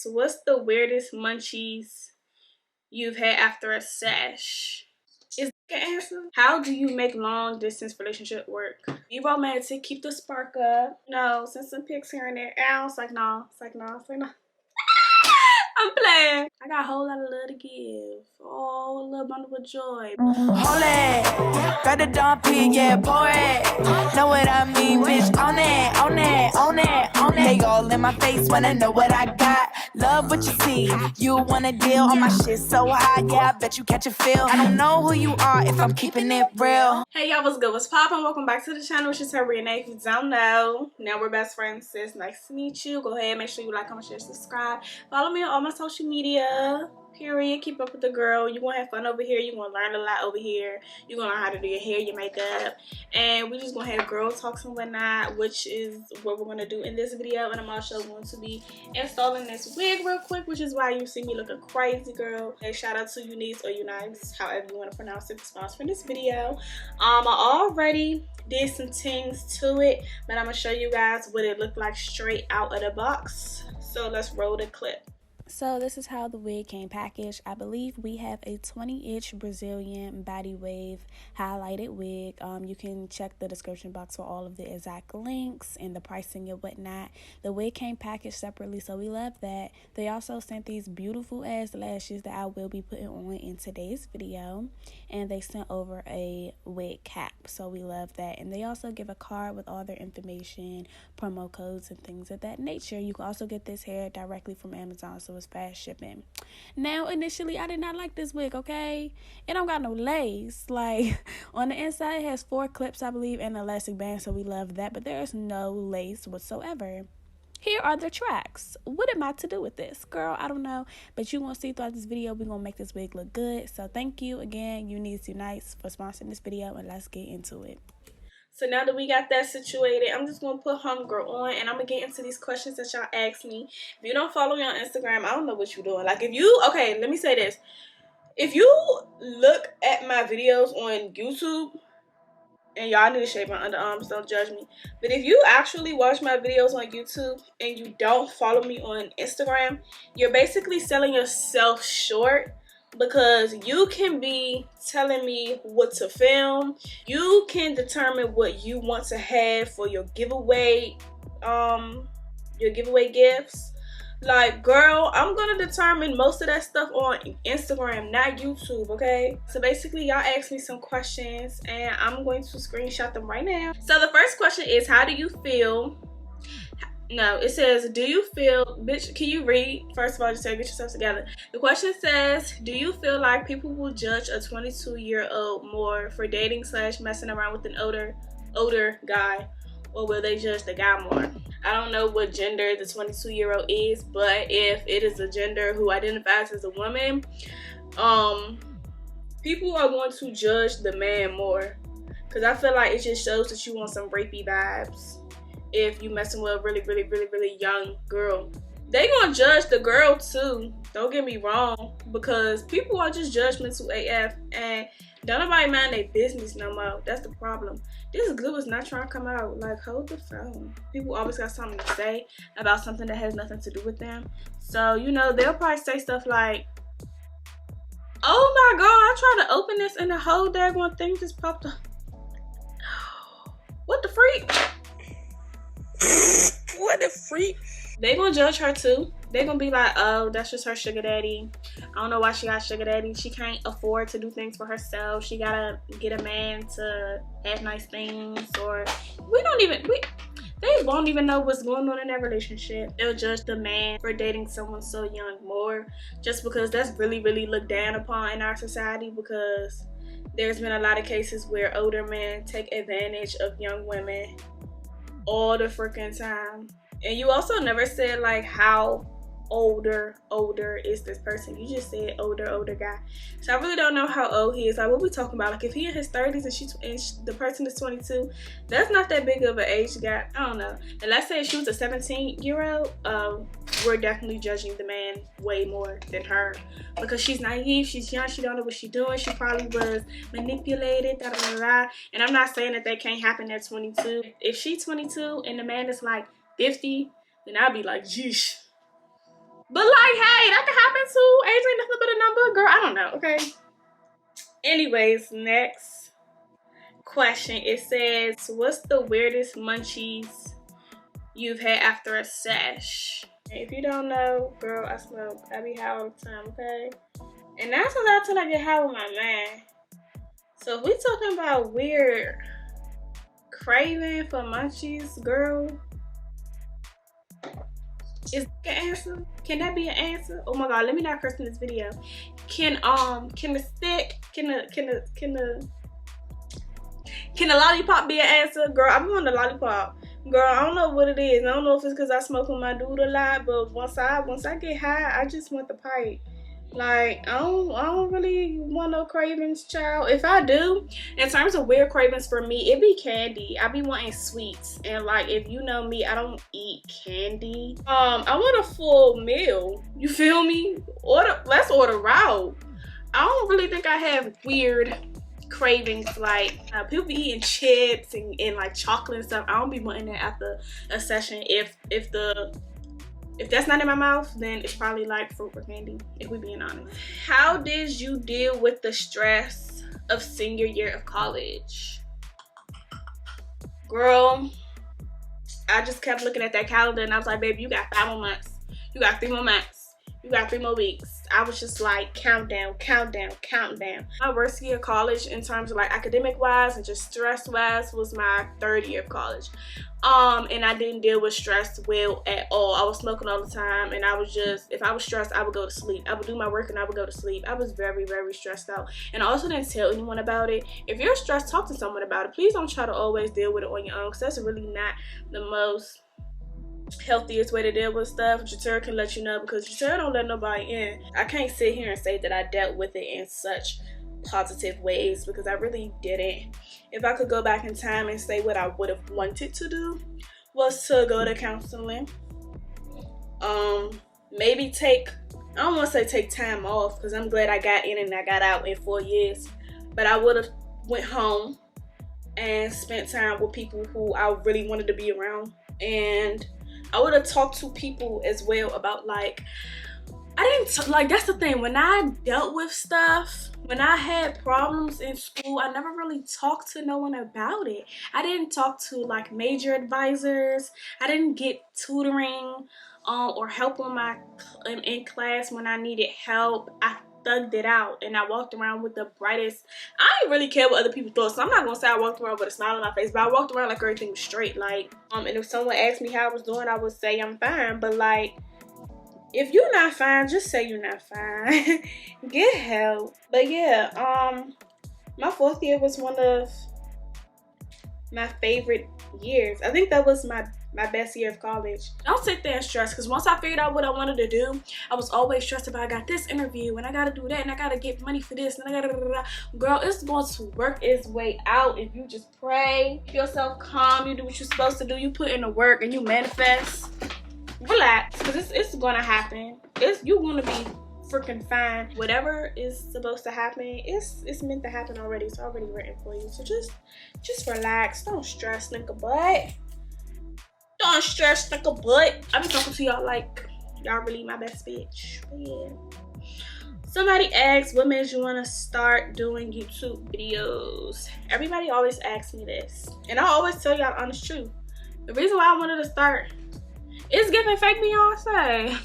Unice, what's the weirdest munchies you've had after a sesh? Is the answer. How do you make long distance relationship work? Be romantic, keep the spark up. No, send some pics here and there. It's like no, it's like no, it's like no. I'm playing. I got a whole lot of love to give. Oh, a little bundle of joy. Hold it, got the dumpy, yeah, pour it. Know what I mean, bitch, on it, on it, on it, on it. They all in my face wanna know what I got. Love what you see, you wanna deal on my shit so high, yeah, I bet you catch a feel. I don't know who you are if I'm keeping it real. Hey y'all, what's good? What's poppin'? Welcome back to the channel. It's your Bria'Na. If you don't know, now we're best friends, sis. Nice to meet you. Go ahead, make sure you like, comment, share, subscribe. Follow me on all my social media. Period. Keep up with the girl. You're gonna have fun over here. You're gonna learn a lot over here. You're gonna learn how to do your hair, your makeup, and we just gonna have girl talks and whatnot, which is what we're gonna do in this video. And I'm also going to be installing this wig real quick, which is why you see me looking crazy, girl. And shout out to Unice or Unice, however you want to pronounce it, for this video. I already did some things to it, but I'm gonna show you guys what it looked like straight out of the box. So let's roll the clip. So this is how the wig came packaged. I believe we have a 20-inch Brazilian body wave highlighted wig. You can check the description box for all of the exact links and the pricing and whatnot. The wig came packaged separately, so we love that. They also sent these beautiful ass lashes that I will be putting on in today's video, and they sent over a wig cap, so we love that. And they also give a card with all their information, promo codes, and things of that nature. You can also get this hair directly from Amazon, so it's fast shipping. Now, initially, I did not like this wig, okay? It don't got no lace. Like, on the inside, it has 4 clips, I believe, and an elastic band, so we love that. But there is no lace whatsoever. Here are the tracks. What am I to do with this? Girl, I don't know. But you gonna see throughout this video, we're gonna make this wig look good. So thank you again, Unice, for sponsoring this video, and let's get into it. So now that we got that situated, I'm just going to put Homegirl on, and I'm going to get into these questions that y'all asked me. If you don't follow me on Instagram, I don't know what you're doing. Like, if you, okay, let me say this. If you look at my videos on YouTube, and y'all need to shave my underarms, don't judge me. But if you actually watch my videos on YouTube and you don't follow me on Instagram, you're basically selling yourself short. Because you can be telling me what to film, you can determine what you want to have for your giveaway gifts. Like, girl, I'm gonna determine most of that stuff on Instagram, not YouTube, okay? So basically, y'all asked me some questions, and I'm going to screenshot them right now. So the first question is, how do you feel? No, it says, do you feel, bitch, can you read? First of all, just say, get yourself together. The question says, do you feel like people will judge a 22-year-old more for dating / messing around with an older guy, or will they judge the guy more? I don't know what gender the 22-year-old is, but if it is a gender who identifies as a woman, people are going to judge the man more. Because I feel like it just shows that you want some rapey vibes. If you messing with a really young girl, they gonna judge the girl too. Don't get me wrong, because people are just judgmental AF, and don't nobody mind their business no more. That's the problem. This glue is not trying to come out. Like, hold the phone. People always got something to say about something that has nothing to do with them. So, you know, they'll probably say stuff like, oh my god, I tried to open this and the whole daggone thing just popped up. What the freak? What the freak? They gonna judge her too. They gonna be like, oh, that's just her sugar daddy. I don't know why she got sugar daddy. She can't afford to do things for herself. She gotta get a man to have nice things, or they won't even know what's going on in that relationship. They'll judge the man for dating someone so young more, just because that's really looked down upon in our society, because there's been a lot of cases where older men take advantage of young women all the freaking time. And you also never said like how older is this person. You just said older guy. So I really don't know how old he is. Like, what we talking about? Like, if he in his 30s and the person is 22, that's not that big of an age gap. I don't know. And let's say she was a 17-year-old, we're definitely judging the man way more than her, because she's naive, she's young, she don't know what she's doing, she probably was manipulated, and I'm not saying that that can't happen at 22. If she's 22 and the man is like 50, then I'd be like, geesh. But too. Age ain't nothing but a number, girl. I don't know, okay? Anyways, next question. It says, what's the weirdest munchies you've had after a sesh? If you don't know, girl, I smoke. I be high all the time, okay? And that's what I till I get high with my man. So if we talking about weird craving for munchies, girl, is that an answer? Can that be an answer? Oh my god, let me not curse in this video. Can the lollipop be an answer? Girl, I'm on the lollipop. Girl, I don't know what it is. I don't know if it's because I smoke with my dude a lot, but once I get high, I just want the pipe. Like, I don't really want no cravings, child. If I do, in terms of weird cravings for me, it be candy. I be wanting sweets. And like, if you know me, I don't eat candy. I want a full meal. You feel me? Let's order out. I don't really think I have weird cravings. Like, people be eating chips and like chocolate and stuff. I don't be wanting that after a session. If that's not in my mouth, then it's probably like fruit or candy, if we being honest. How did you deal with the stress of senior year of college? Girl, I just kept looking at that calendar and I was like, baby, you got 5 more months. You got 3 more months. You got 3 more weeks. I was just like, countdown, countdown, countdown. My worst year of college in terms of like academic wise and just stress wise was my 3rd year of college. And I didn't deal with stress well at all. I was smoking all the time and I was just, if I was stressed, I would go to sleep. I would do my work and I would go to sleep. I was very, very stressed out. And I also didn't tell anyone about it. If you're stressed, talk to someone about it. Please don't try to always deal with it on your own, because that's really not the most healthiest way to deal with stuff. Jaterra can let you know, because Jaterra don't let nobody in. I can't sit here and say that I dealt with it in such positive ways, because I really didn't. If I could go back in time and say what I would have wanted to do was to go to counseling. Maybe I don't want to say take time off, because I'm glad I got in and I got out in 4 years, but I would have went home and spent time with people who I really wanted to be around. And I would have talked to people as well about like, that's the thing, when I dealt with stuff, when I had problems in school, I never really talked to no one about it. I didn't talk to like major advisors. I didn't get tutoring or help in class when I needed help. I thugged it out and I walked around with the brightest. I didn't really care what other people thought, so I'm not gonna say I walked around with a smile on my face, but I walked around like everything was straight. Like, and if someone asked me how I was doing, I would say I'm fine. But like, if you're not fine, just say you're not fine. Get help. But yeah, my 4th year was one of my favorite years. I think that was my best year of college. Don't sit there and stress, because once I figured out what I wanted to do, I was always stressed about, I got this interview and I gotta do that and I gotta get money for this and I gotta girl, it's going to work its way out if you just pray, keep yourself calm, you do what you're supposed to do, you put in the work and you manifest. Relax, because it's gonna happen. You're gonna be freaking fine. Whatever is supposed to happen, it's meant to happen already. It's already written for you. So just relax. Don't stress, nigga butt. Don't stress, nigga butt. I be talking to y'all like y'all really my best bitch. But yeah. Somebody asked, what made you want to start doing YouTube videos? Everybody always asks me this, and I always tell y'all the honest truth. The reason why I wanted to start, it's giving fake Beyonce.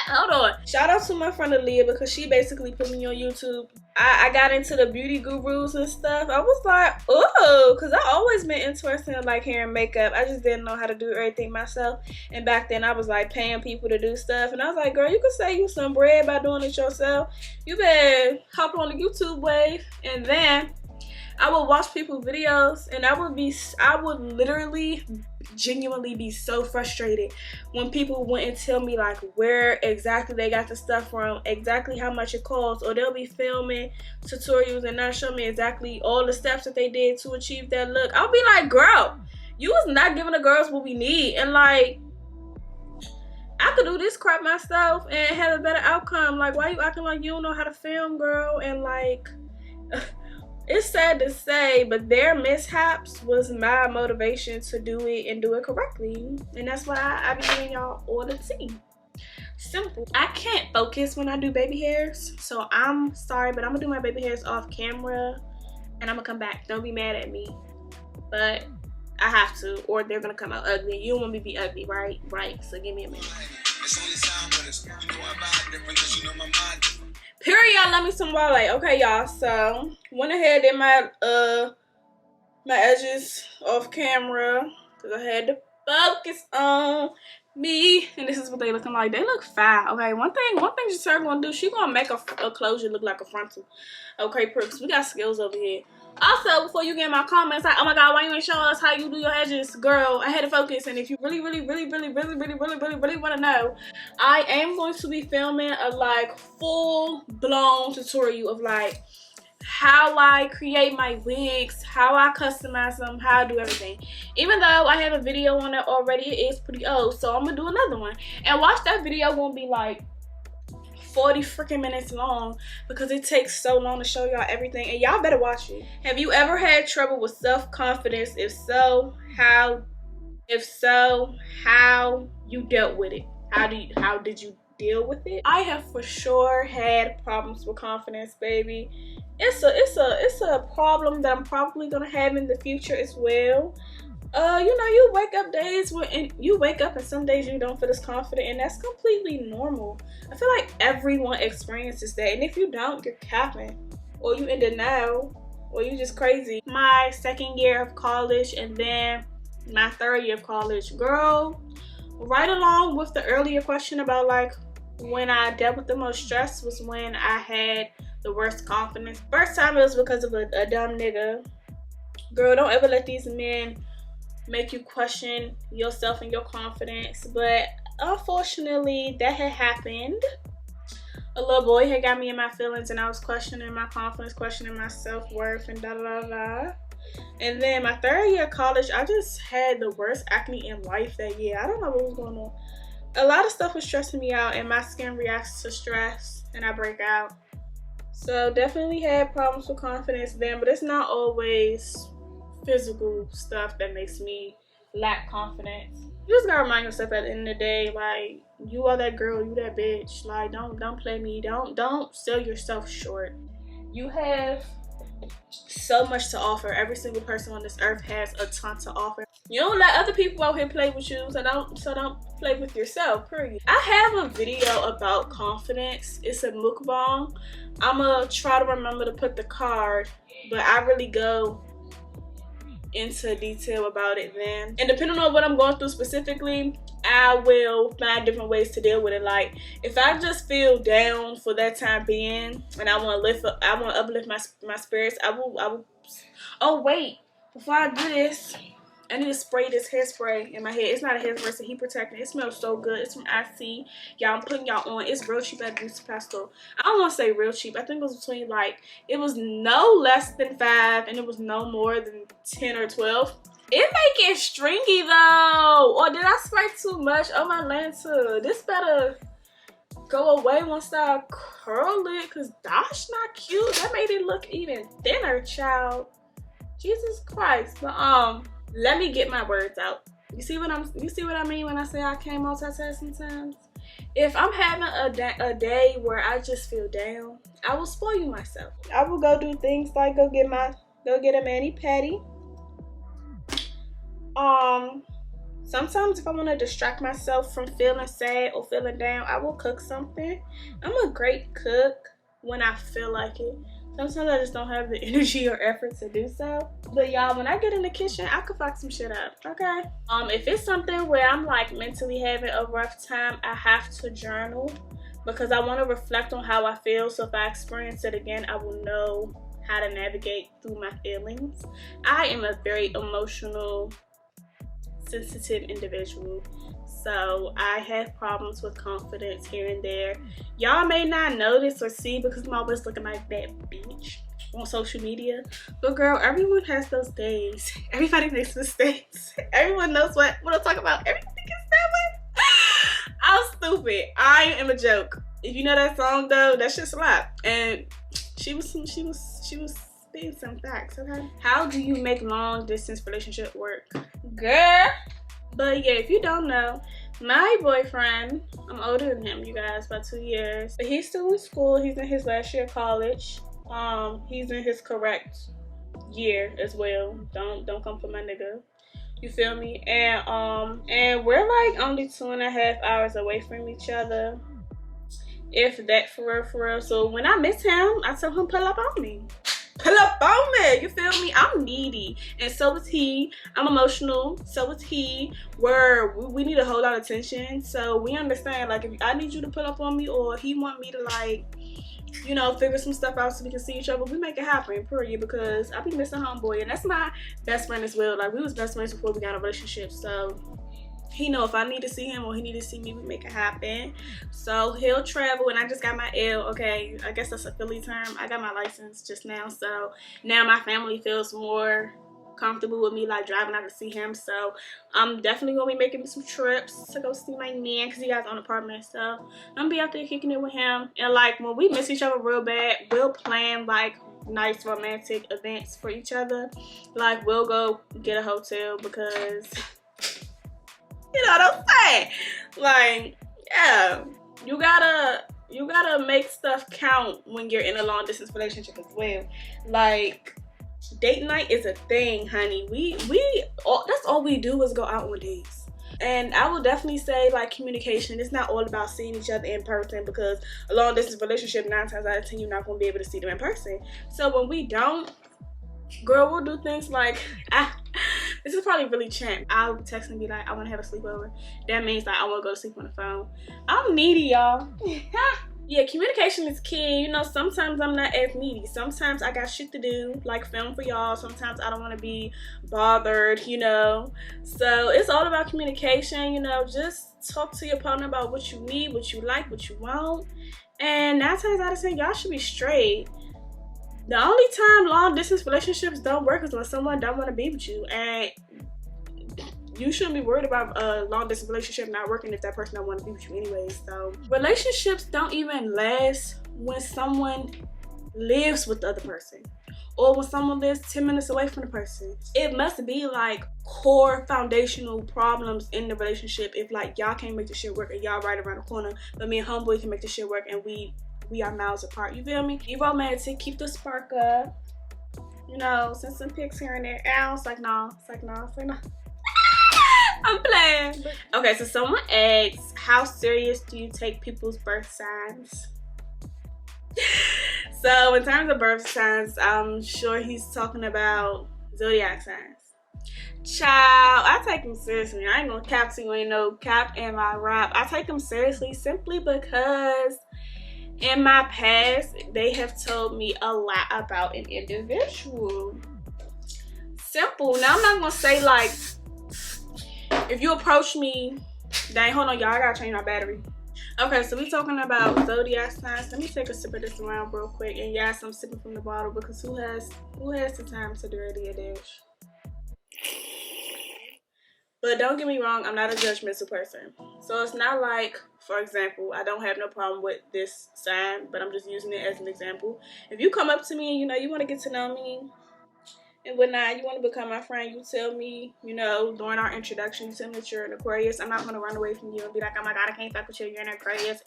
Hold on. Shout out to my friend Aaliyah, because she basically put me on YouTube. I got into the beauty gurus and stuff. I was like, oh, because I always been interested in like hair and makeup. I just didn't know how to do everything myself. And back then I was like paying people to do stuff. And I was like, girl, you could save you some bread by doing it yourself. You better hop on the YouTube wave. And then I would watch people's videos and I would literally genuinely be so frustrated when people wouldn't tell me like where exactly they got the stuff from, exactly how much it costs, or they'll be filming tutorials and not show me exactly all the steps that they did to achieve that look. I'll be like, girl, you was not giving the girls what we need, and like, I could do this crap myself and have a better outcome. Like, why you acting like you don't know how to film, girl? And like, it's sad to say, but their mishaps was my motivation to do it and do it correctly. And that's why I be giving y'all all the tea. Simple. I can't focus when I do baby hairs, so I'm sorry, but I'm gonna do my baby hairs off camera and I'm gonna come back. Don't be mad at me, but I have to, or they're gonna come out ugly. You don't want me to be ugly, right? Right, so give me a minute. Period, y'all. Love me some Wale. Okay, y'all, so went ahead and my edges off camera because I had to focus on me, and this is what they looking like. They look fine. Okay, one thing Jaterra gonna do, she gonna make a closure look like a frontal. Okay, Pricks, we got skills over here. Also, before you get in my comments like, oh my god, why you ain't show us how you do your edges? Girl, I had to focus, and if you really want to know, I am going to be filming a like full-blown tutorial of like how I create my wigs, how I customize them, how I do everything. Even though I have a video on it already, it is pretty old, so I'm gonna do another one. And watch that video, won't be like 40 freaking minutes long because it takes so long to show y'all everything, and y'all better watch it. Have you ever had trouble with self-confidence? If so, how? If so, how you dealt with it? How did you deal with it? I have for sure had problems with confidence, baby. It's a problem that I'm probably gonna have in the future as well. You know, you wake up days and some days you don't feel as confident, and that's completely normal. I feel like everyone experiences that, and if you don't, you're capping, or you in denial, or you just crazy. My second year of college and then my third year of college, girl, right along with the earlier question about like when I dealt with the most stress was when I had the worst confidence. First time it was because of a dumb nigga. Girl, don't ever let these men make you question yourself and your confidence. But unfortunately, that had happened. A little boy had got me in my feelings, and I was questioning my confidence, questioning my self-worth, and da-da-da-da. And then my third year of college, I just had the worst acne in life that year. I don't know what was going on. A lot of stuff was stressing me out, and my skin reacts to stress, and I break out. So definitely had problems with confidence then, but it's not always physical stuff that makes me lack confidence. You just gotta remind yourself at the end of the day, like, you are that girl, you that bitch. Like, don't play me. Don't sell yourself short. You have so much to offer. Every single person on this earth has a ton to offer. You don't let other people out here play with you, so don't play with yourself, period. I have a video about confidence. It's a mukbang. I'ma try to remember to put the card, but I really go into detail about it then. And depending on what I'm going through specifically, I will find different ways to deal with it. Like, if I just feel down for that time being and I want to uplift my spirits, I will. Oh wait, before I do this, I need to spray this hairspray in my head. It's not a hairspray, it's a heat protectant. It smells so good. It's from IC. Y'all, I'm putting y'all on. It's real cheap at Beauty Pastel. I don't want to say real cheap. I think it was between like, it was no less than $5 and it was no more than 10 or 12. It make it stringy though. Or did I spray too much on my lantern? This better go away once I curl it, because that's not cute. That made it look even thinner, child. Jesus Christ. But let me get my words out. You see what I mean when I say I can't multitask sometimes? If I'm having a day where I just feel down, I will spoil myself. I will go do things like go get a mani-pedi. Sometimes if I want to distract myself from feeling sad or feeling down, I will cook something. I'm a great cook when I feel like it. Sometimes I just don't have the energy or effort to do so. But y'all, when I get in the kitchen, I can fuck some shit up, okay? If it's something where I'm like mentally having a rough time, I have to journal because I want to reflect on how I feel. So if I experience it again, I will know how to navigate through my feelings. I am a very emotional, sensitive individual. So I have problems with confidence here and there. Y'all may not notice or see because I'm always looking like that bitch on social media. But girl, everyone has those days. Everybody makes mistakes. Everyone knows what I'm talking about. Everything is that way. I'm stupid. I am a joke. If you know that song though, that shit slap. And she was spitting some facts, okay? How do you make long distance relationship work? Girl. But yeah, if you don't know, My boyfriend, I'm older than him, you guys, by 2 years. But he's still in school. He's in his last year of college. He's in his correct year as well. Don't come for my nigga. You feel me? And we're like only 2.5 hours away from each other. If that, for real. So when I miss him, I tell him pull up on me. Pull up on me, you feel me? I'm needy, and so is he. I'm emotional, so is he. We need a whole lot of attention, so we understand, like, if I need you to pull up on me or he want me to, like, you know, figure some stuff out so we can see each other, we make it happen, period, because I be missing homeboy, and that's my best friend as well. Like, we was best friends before we got in a relationship, so he know if I need to see him or he need to see me, we make it happen. So he'll travel, and I just got my L. Okay, I guess that's a Philly term. I got my license just now, so now my family feels more comfortable with me, like, driving out to see him. So I'm definitely gonna be making some trips to go see my man, because he got his own apartment. So I'm gonna be out there kicking it with him, and like when we miss each other real bad, we'll plan like nice romantic events for each other. Like, we'll go get a hotel, because you know what I'm saying? Like, yeah, you gotta make stuff count when you're in a long distance relationship as well. Like, date night is a thing, honey. That's all we do is go out on dates. And I will definitely say, like, communication. It's not all about seeing each other in person, because a long distance relationship, 9 times out of 10, you're not gonna be able to see them in person. So when we don't, girl, we'll do things like, this is probably really champ. I'll text and be like, I want to have a sleepover. That means like I want to go to sleep on the phone. I'm needy, y'all. Yeah, communication is key. You know, sometimes I'm not as needy. Sometimes I got shit to do, like film for y'all. Sometimes I don't want to be bothered, you know. So it's all about communication, you know. Just talk to your partner about what you need, what you like, what you want. And 9 times out of 10, y'all should be straight. The only time long distance relationships don't work is when someone don't want to be with you, and you shouldn't be worried about a long distance relationship not working if that person don't want to be with you anyway. So relationships don't even last when someone lives with the other person, or when someone lives 10 minutes away from the person. It must be like core foundational problems in the relationship if like y'all can't make the shit work and y'all right around the corner, but me and homeboy can make the shit work and we are miles apart. You feel me? Be romantic, keep the spark up. You know, send some pics here and there. It's like no. I'm playing. Okay, so someone asks, how serious do you take people's birth signs? So in terms of birth signs, I'm sure he's talking about zodiac signs. Child, I take them seriously. I ain't gonna cap to you, ain't no cap in my rap. I take them seriously simply because in my past, they have told me a lot about an individual. Simple. Now, I'm not gonna say like, if you approach me, dang, hold on, y'all, I gotta change my battery. Okay, so we talking about zodiac signs. Let me take a sip of this around real quick. And yes, I'm sipping from the bottle because who has the time to dirty a dish? But don't get me wrong, I'm not a judgmental person. So it's not like, for example, I don't have no problem with this sign, but I'm just using it as an example. If you come up to me and, you know, you want to get to know me and whatnot, you want to become my friend, you tell me, you know, during our introduction, you tell me that you're an Aquarius, I'm not going to run away from you and be like, oh my God, I can't fuck with you, you're an Aquarius,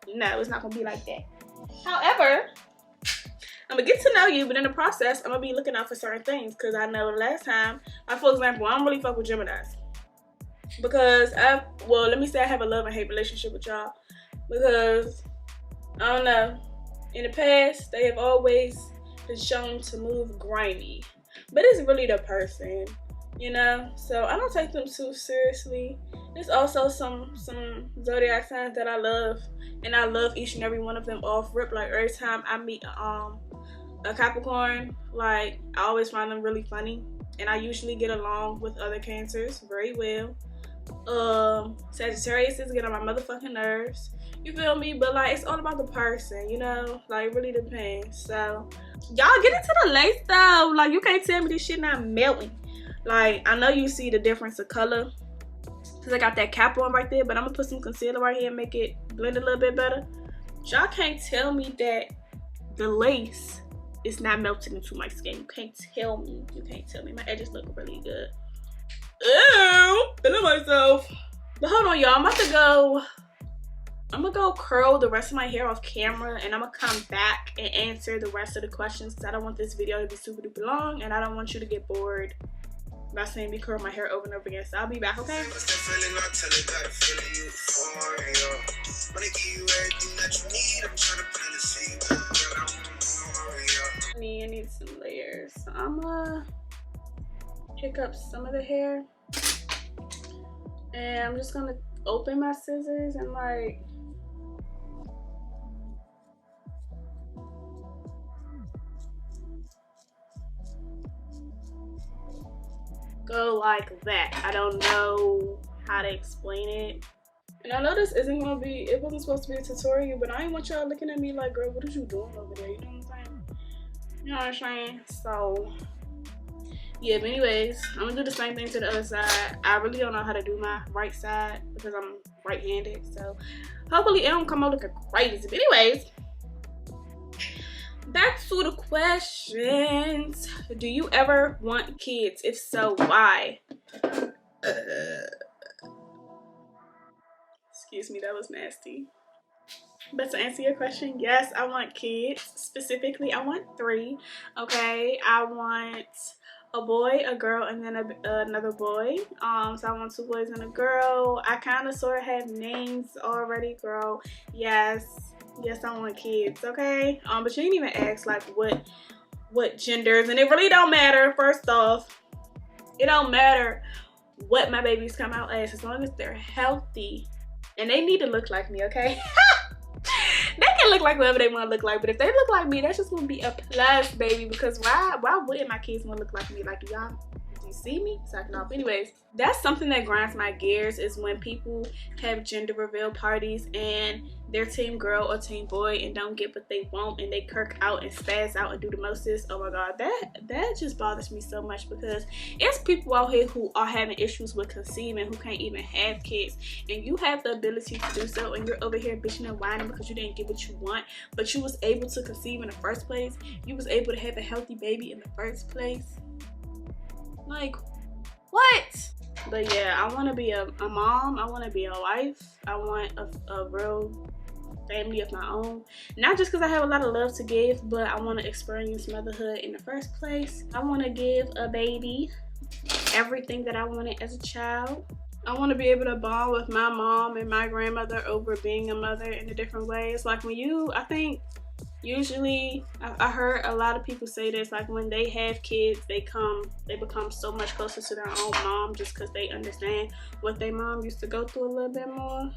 No, it's not going to be like that. However, I'm gonna get to know you, but in the process, I'm gonna be looking out for certain things, because I know the last time, like for example, I don't really fuck with Geminis, because let me say I have a love and hate relationship with y'all, because I don't know, in the past they have always been shown to move grimy, but it's really the person, you know. So I don't take them too seriously. There's also some zodiac signs that I love, and I love each and every one of them off rip. Like every time I meet a Capricorn, like I always find them really funny, and I usually get along with other Cancers very well. Sagittarius get on my motherfucking nerves, you feel me? But like, it's all about the person, you know, like it really depends. So y'all get into the lace though. Like, you can't tell me this shit not melting. Like, I know you see the difference of color because I got that cap on right there, but I'm gonna put some concealer right here and make it blend a little bit better. Y'all can't tell me that the lace is not melting into my skin. You can't tell me. My edges look really good. Ew, feeling myself. But hold on, y'all. I'm gonna go curl the rest of my hair off camera, and I'm gonna come back and answer the rest of the questions because I don't want this video to be super duper long, and I don't want you to get bored by seeing me curl my hair over and over again. So I'll be back, okay? I need some layers. So I'm gonna pick up some of the hair, and I'm just gonna open my scissors and like go like that. I don't know how to explain it. And I know this isn't gonna be, it wasn't supposed to be a tutorial, but I ain't want y'all looking at me like, girl, what are you doing over there? You know what I'm saying? You know what I'm saying? So yeah, but anyways, I'm gonna do the same thing to the other side. I really don't know how to do my right side because I'm right-handed, so hopefully it don't come out looking crazy. But anyways, back to the questions. Do you ever want kids? If so, why? Excuse me, that was nasty. But to answer your question, yes, I want kids. Specifically, I want 3. Okay, I want a boy, a girl, and then another boy. So I want 2 boys and a girl. I kind of sort of have names already, girl. Yes, I want kids. Okay, but you didn't even ask like what genders, and it really don't matter. First off, it don't matter what my babies come out as long as they're healthy, and they need to look like me. Okay. They can look like whoever they want to look like, but if they look like me, that's just gonna be a plus, baby. Because why wouldn't my kids want to look like me? Like, do you see me? Sucking off. Anyways, that's something that grinds my gears, is when people have gender reveal parties and they're team girl or team boy and don't get what they want, and they kirk out and spaz out and do the mostest. Oh my god, that just bothers me so much, because it's people out here who are having issues with conceiving, who can't even have kids, and you have the ability to do so, and you're over here bitching and whining because you didn't get what you want, but you was able to conceive in the first place. You was able to have a healthy baby in the first place. Like, what? But yeah, I want to be a mom. I want to be a wife. I want a real family of my own. Not just because I have a lot of love to give, but I want to experience motherhood in the first place. I want to give a baby everything that I wanted as a child. I want to be able to bond with my mom and my grandmother over being a mother in a different ways. Like when I think usually I heard a lot of people say this, like when they have kids, they become so much closer to their own mom just because they understand what their mom used to go through a little bit more.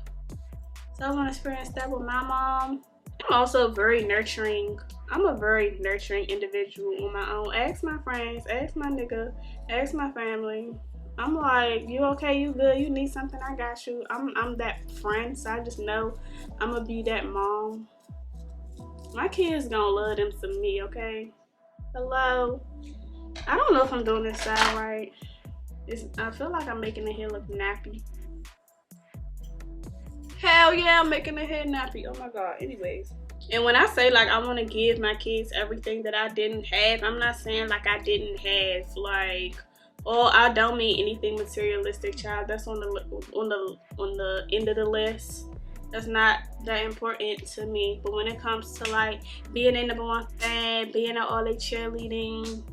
So I want to experience that with my mom. I'm also very nurturing. I'm a very nurturing individual on my own. Ask my friends, ask my nigga, ask my family. I'm like, you okay, you good, you need something, I got you. I'm that friend, so I just know I'm gonna be that mom. My kids gonna love them some me, okay? Hello. I don't know if I'm doing this side right. I feel like I'm making the hair look nappy. Hell yeah, I'm making the hair nappy. Oh my god. Anyways. And when I say like I want to give my kids everything that I didn't have, I'm not saying like I didn't have like, oh, I don't mean anything materialistic, child. That's on the end of the list. That's not that important to me. But when it comes to like being a #1 fan, being at all the cheerleading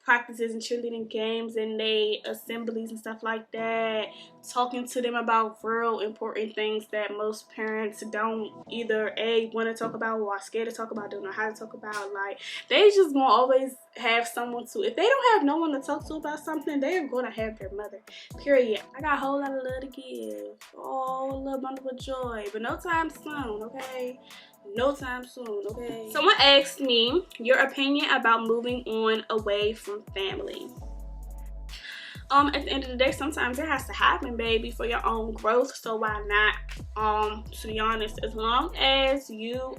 practices and cheerleading games and they assemblies and stuff like that, talking to them about real important things that most parents don't either want to talk about or are scared to talk about, don't know how to talk about. Like, they just gonna always have someone to, if they don't have no one to talk to about something, they're gonna have their mother, period. I got a whole lot of love to give, oh, a little bundle of joy, but no time soon, okay? No time soon, okay? Someone asked me your opinion about moving on away from family. At the end of the day, sometimes it has to happen, baby, for your own growth, so why not? To be honest, as long as you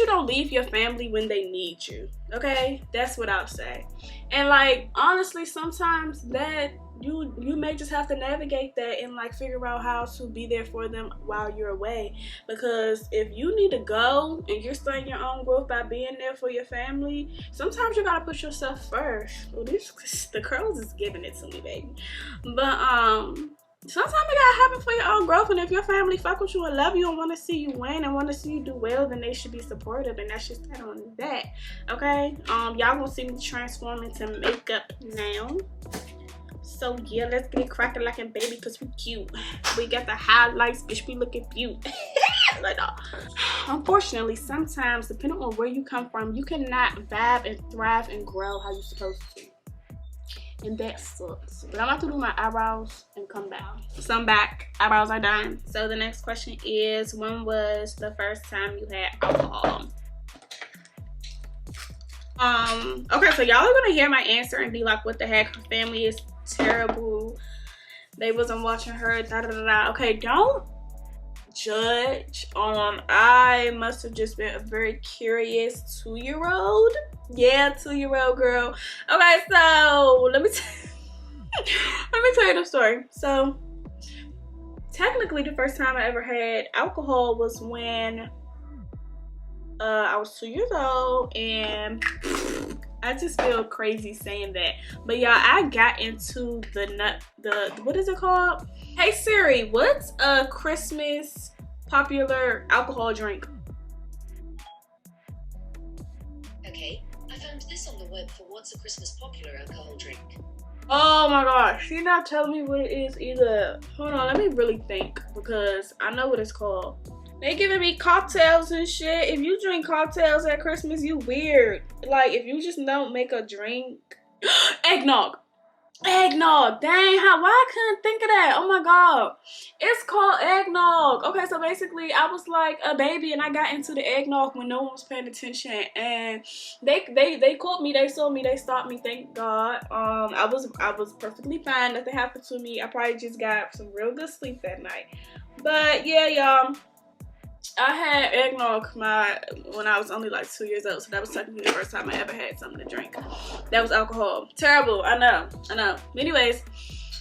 don't leave your family when they need you, okay? That's what I'll say. And like, honestly, sometimes that you may just have to navigate that and like figure out how to be there for them while you're away. Because if you need to go and you're starting your own growth by being there for your family, sometimes you gotta put yourself first. Well, the curls is giving it to me, baby. But sometimes it gotta happen for your own growth, and if your family fuck with you and love you and want to see you win and want to see you do well, then they should be supportive, and that's just that on that. Okay, y'all gonna see me transform into makeup now. So yeah, let's get it cracking like a baby, because we cute. We got the highlights, bitch, we looking cute. Like, unfortunately, sometimes depending on where you come from, you cannot vibe and thrive and grow how you're supposed to. And that sucks. But I'm about to do my eyebrows and come down. So I'm back. Eyebrows are done. So the next question is, when was the first time you had alcohol? Okay, so y'all are gonna hear my answer and be like, what the heck? Her family is terrible. They wasn't watching her. Da da da da. Okay, don't judge. I must have just been a very curious 2-year-old. Yeah, 2-year-old girl. Okay, so let me tell you the story. So technically the first time I ever had alcohol was when I was 2 years old, and I just feel crazy saying that, but y'all, I got into the what is it called? Hey Siri, what's a Christmas popular alcohol drink? Okay, I found this on the web for what's a Christmas popular alcohol drink. Oh my gosh, she's not telling me what it is either. Hold on, let me really think, because I know what it's called. They giving me cocktails and shit. If you drink cocktails at Christmas, you weird. Like, if you just don't make a drink. Eggnog. Eggnog. Dang, why I couldn't think of that? Oh my god. It's called eggnog. Okay, so basically I was like a baby and I got into the eggnog when no one was paying attention, and they caught me, they saw me, they stopped me, thank God. I was perfectly fine. Nothing happened to me. I probably just got some real good sleep that night. But yeah, y'all, I had eggnog when I was only like 2 years old, so that was technically the first time I ever had something to drink. That was alcohol. Terrible, I know. Anyways,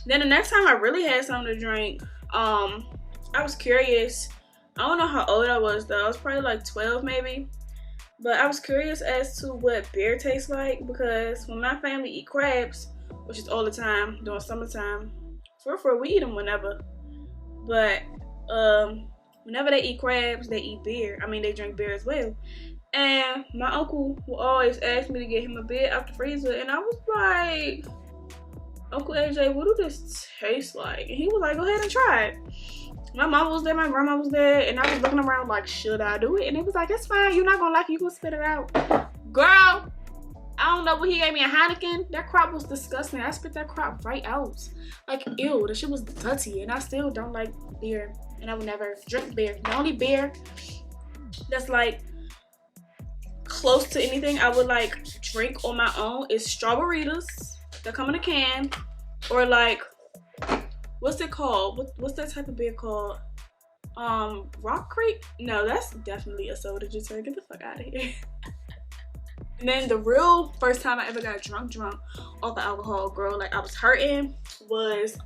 then the next time I really had something to drink, I was curious. I don't know how old I was though. I was probably like 12 maybe. But I was curious as to what beer tastes like, because when my family eat crabs, which is all the time during summertime, for we eat them whenever. But whenever they eat crabs, they eat beer. I mean, they drink beer as well. And my uncle will always ask me to get him a beer out the freezer. And I was like, Uncle AJ, what do this taste like? And he was like, go ahead and try it. My mom was there, my grandma was there, and I was looking around like, should I do it? And it was like, it's fine. You're not going to like it. You're going to spit it out. Girl, I don't know what he gave me, a Heineken. That crop was disgusting. I spit that crop right out. Like, ew, the shit was dirty. And I still don't like beer. And I would never drink beer. The only beer that's like close to anything I would like drink on my own is Strawberritas that come in a can, or like, what's it called? What's that type of beer called? Rock Creek? No, that's definitely a soda. Just get the fuck out of here. And then the real first time I ever got drunk off the alcohol, girl, like I was hurting, was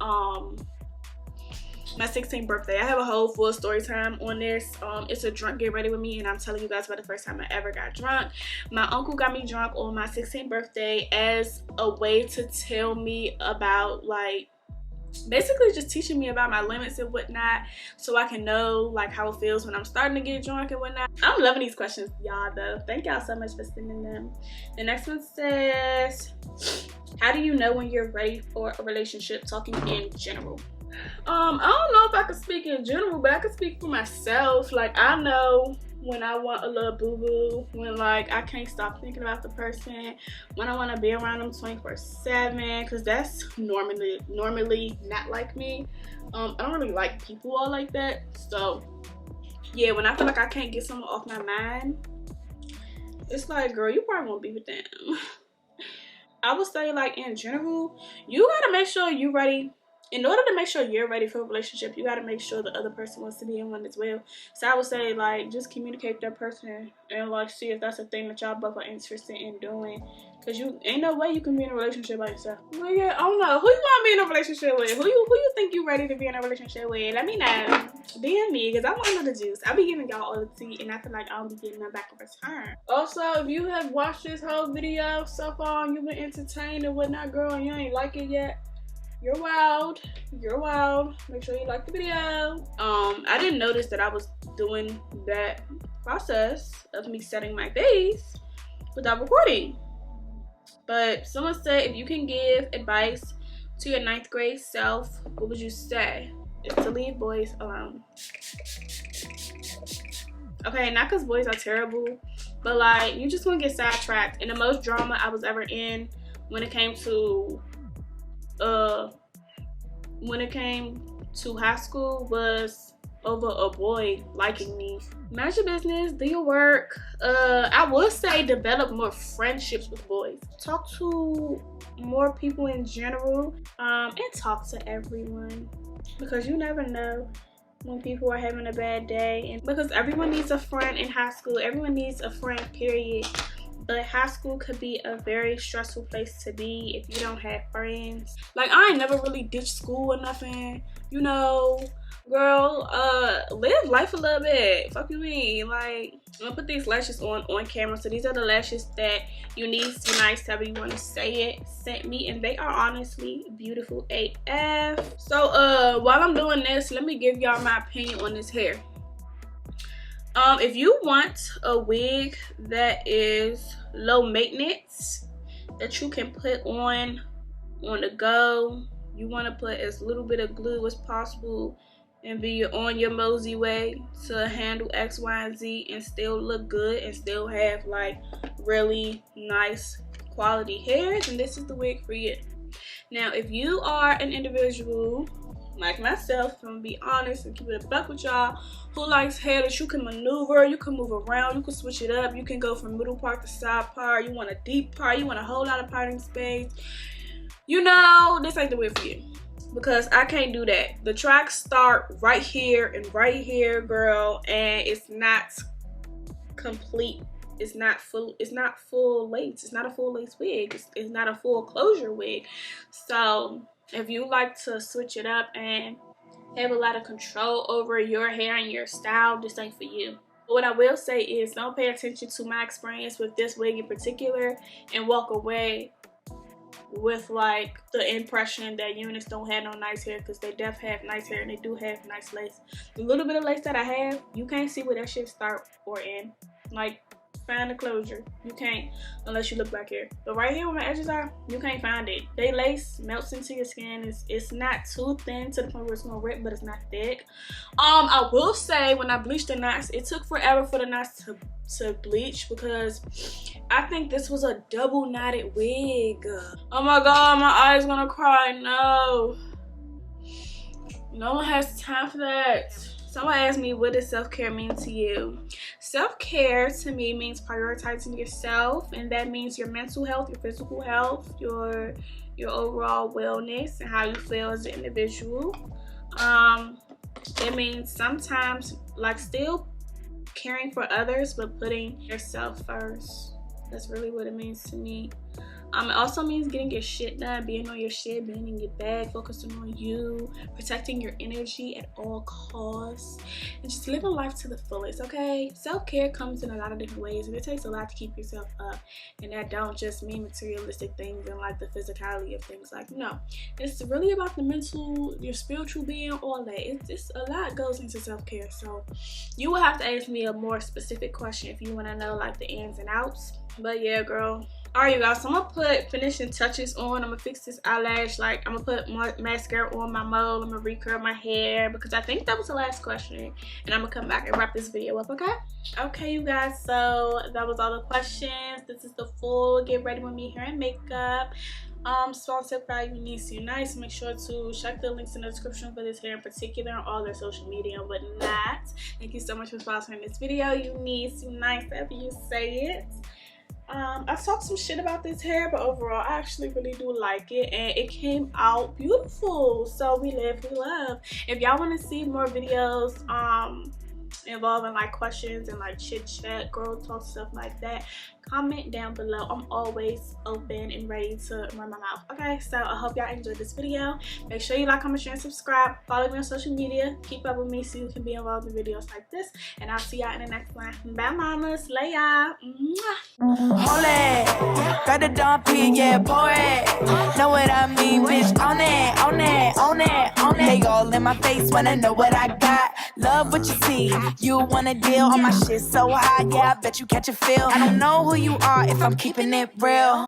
my 16th birthday. I have a whole full story time on this. It's a drunk get ready with me, and I'm telling you guys about the first time I ever got drunk. My uncle got me drunk on my 16th birthday as a way to tell me about, like, basically just teaching me about my limits and whatnot, so I can know like how it feels when I'm starting to get drunk and whatnot. I'm loving these questions, y'all, though. Thank y'all so much for sending them. The next one says, how do you know when you're ready for a relationship, talking in general? I don't know if I can speak in general, but I can speak for myself. Like, I know when I want a little boo-boo, when like I can't stop thinking about the person, when I want to be around them 24/7, because that's normally not like me. I don't really like people all like that. So yeah, when I feel like I can't get someone off my mind, it's like, girl, you probably won't be with them. I would say, like, in general, you gotta make sure you're ready. In order to make sure you're ready for a relationship, you got to make sure the other person wants to be in one as well. So I would say, like, just communicate with that person and, like, see if that's a thing that y'all both are interested in doing. Because you ain't no way you can be in a relationship by yourself. But yeah, I don't know. Who you want to be in a relationship with? Who you think you ready to be in a relationship with? Let me know. DM me, because I want to know the juice. I be giving y'all all the tea, and I feel like I'll be getting them back in return. Also, if you have watched this whole video so far and you've been entertained and whatnot, girl, and you ain't like it yet, you're wild. You're wild. Make sure you like the video. I didn't notice that I was doing that process of me setting my face without recording. But someone said if you can give advice to your 9th grade self, what would you say? It's to leave boys alone. Okay, not because boys are terrible, but like, you just gonna get sidetracked. And the most drama I was ever in when it came to high school was over a boy liking me. Mind your business, do your work. I would say develop more friendships with boys. Talk to more people in general, and talk to everyone, because you never know when people are having a bad day. And because everyone needs a friend in high school, everyone needs a friend, period. But high school could be a very stressful place to be if you don't have friends. Like, I ain't never really ditched school or nothing, you know. Girl, live life a little bit. Fuck you mean? Like, I'm gonna put these lashes on camera. So these are the lashes that Unice, however you want to say it, sent me, and they are honestly beautiful AF. So while I'm doing this, let me give y'all my opinion on this hair. If you want a wig that is low maintenance, that you can put on the go, you want to put as little bit of glue as possible and be on your mosey way to handle X, Y, and Z and still look good and still have like really nice quality hair, then this is the wig for you. Now, if you are an individual like myself, I'm gonna be honest and keep it a buck with y'all, who likes hair that you can maneuver, you can move around, you can switch it up, you can go from middle part to side part, you want a deep part, you want a whole lot of parting space, you know, this ain't the wig for you. Because I can't do that. The tracks start right here and right here, girl, and it's not complete. It's not full lace. It's not a full lace wig. It's not a full closure wig. So if you like to switch it up and have a lot of control over your hair and your style, this ain't for you. But what I will say is, don't pay attention to my experience with this wig in particular and walk away with like the impression that Unice don't have no nice hair, because they definitely have nice hair and they do have nice lace. The little bit of lace that I have, you can't see where that shit start or end. Like, find the closure. You can't unless you look back here. But right here where my edges are, you can't find it. They lace melts into your skin. It's not too thin to the point where it's gonna rip, but it's not thick. I will say when I bleached the knots, it took forever for the knots to bleach, because I think this was a double knotted wig. Oh my god, my eyes gonna cry. No one has time for that. Someone asked me, what does self-care mean to you? Self-care to me means prioritizing yourself, and that means your mental health, your physical health, your overall wellness, and how you feel as an individual. It means sometimes like still caring for others, but putting yourself first. That's really what it means to me. It also means getting your shit done, being on your shit, being in your bag, focusing on you, protecting your energy at all costs, and just living life to the fullest, okay? Self-care comes in a lot of different ways, and it takes a lot to keep yourself up, and that don't just mean materialistic things and like the physicality of things. Like, no, it's really about the mental, your spiritual being, all that. It's a lot goes into self-care. So you will have to ask me a more specific question if you want to know like the ins and outs. But yeah, girl. Alright, you guys, so I'm gonna put finishing touches on. I'm gonna fix this eyelash. Like, I'm gonna put more mascara on my mole. I'm gonna recurl my hair, because I think that was the last question, and I'm gonna come back and wrap this video up. Okay, you guys, so that was all the questions. This is the full get ready with me hair and makeup, sponsored by Unice. Make sure to check the links in the description for this hair in particular on all their social media and whatnot. Thank you so much for sponsoring this video, Unice, however you say it. I've talked some shit about this hair, but overall I actually really do like it, and it came out beautiful. So we live, we love. If y'all want to see more videos involving like questions and like chit chat, girl talk, stuff like that, comment down below. I'm always open and ready to run my mouth. Okay, so I hope y'all enjoyed this video. Make sure you like, comment, share, and subscribe. Follow me on social media. Keep up with me so you can be involved in videos like this. And I'll see y'all in the next one. Bye, mamas. Lay y'all. Hold it, got the dumpy, yeah, pour it. Know what I mean, bitch, on it, on it, on it, on it. They all in my face when I know what I got. Love what you see, you wanna deal on my shit so high, yeah, I bet you catch a feel. I don't know who you are if I'm keeping it real.